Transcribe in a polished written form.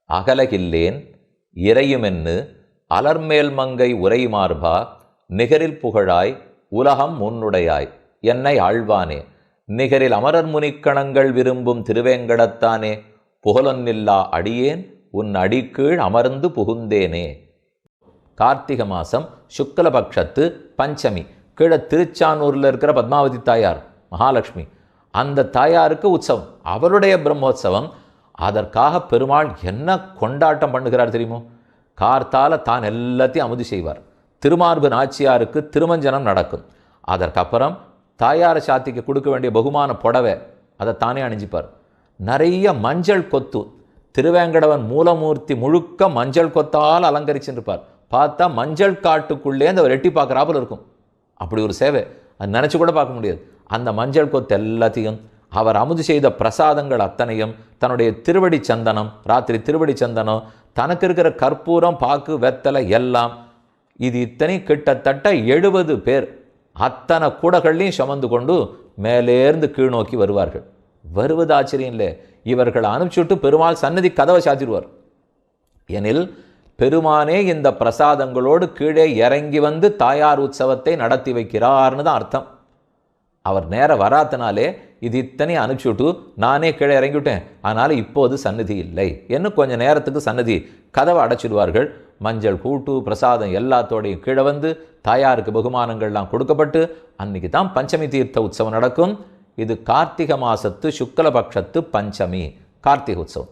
அகலகில்லேன் இறையுமென்னு அலர்மேல் மங்கை உரைமார்பா நிகரில் புகழாய் உலகம் முன்னுடையாய் என்னை ஆழ்வானே நிகரில் அமரர் முனிக்கணங்கள் விரும்பும் திருவேங்கடத்தானே புகழொன்னில்லா அடியேன் உன் அடிக்கீழ் அமர்ந்து புகுந்தேனே. கார்த்திகை மாதம் சுக்லபக்ஷத்து பஞ்சமி. கீழே திருச்சானூரில் இருக்கிற பத்மாவதி தாயார் மகாலட்சுமி, அந்த தாயாருக்கு உற்சவம், அவருடைய பிரம்மோற்சவம். அதற்காக பெருமாள் என்ன கொண்டாட்டம் பண்ணுகிறார் தெரியுமோ? கார்த்தால தான் எல்லாத்தையும் அமுது செய்வார். திருமார்பு நாச்சியாருக்கு திருமஞ்சனம் நடக்கும். அதற்கப்புறம் தாயார சாத்திக்கு கொடுக்க வேண்டிய பகுமான புடவை அதை தானே அணிஞ்சிப்பார். நிறைய மஞ்சள் கொத்து, திருவேங்கடவன் மூலமூர்த்தி முழுக்க மஞ்சள் கொத்தால் அலங்கரிச்சுருப்பார். பார்த்தா மஞ்சள் காட்டுக்குள்ளே அந்த எட்டி பார்க்குறாப்புல இருக்கும். அப்படி ஒரு சேவை அது நினச்சி கூட பார்க்க முடியாது. அந்த மஞ்சள் கொத்து எல்லாத்தையும் அவர் அமுது செய்த பிரசாதங்கள் அத்தனையும், தன்னுடைய திருவடி சந்தனம், ராத்திரி திருவடி சந்தனம், தனக்கு இருக்கிற கற்பூரம், பாக்கு, வெத்தலை எல்லாம், இது இத்தனை கிட்டத்தட்ட 70 பேர் அத்தனை கூடகள்லையும் சுமந்து கொண்டு மேலேருந்து கீழ் நோக்கி வருவார்கள். வருவது ஆச்சரியம் இல்லை, இவர்களை அனுப்பிச்சுட்டு பெருமாள் சன்னதி கதவை சாத்திடுவார். எனில் பெருமானே இந்த பிரசாதங்களோடு கீழே இறங்கி வந்து தாயார் உற்சவத்தை நடத்தி வைக்கிறார்னு தான் அர்த்தம். அவர் நேரம் வராதனாலே இது இத்தனை அனுப்பிச்சுட்டு நானே கீழே இறங்கிவிட்டேன், அதனால் இப்போது சன்னதி இல்லை என்ன கொஞ்சம் நேரத்துக்கு சன்னதி கதவை அடைச்சிடுவார்கள். மஞ்சள் கூட்டு பிரசாதம் எல்லாத்தோடையும் கீழே வந்து தாயாருக்கு பகுமானங்கள்லாம் கொடுக்கப்பட்டு அன்றைக்கி தான் பஞ்சமி தீர்த்த உற்சவம் நடக்கும். இது கார்த்திகை மாசத்து சுக்லபக்ஷத்து பஞ்சமி கார்த்திகை உற்சவம்.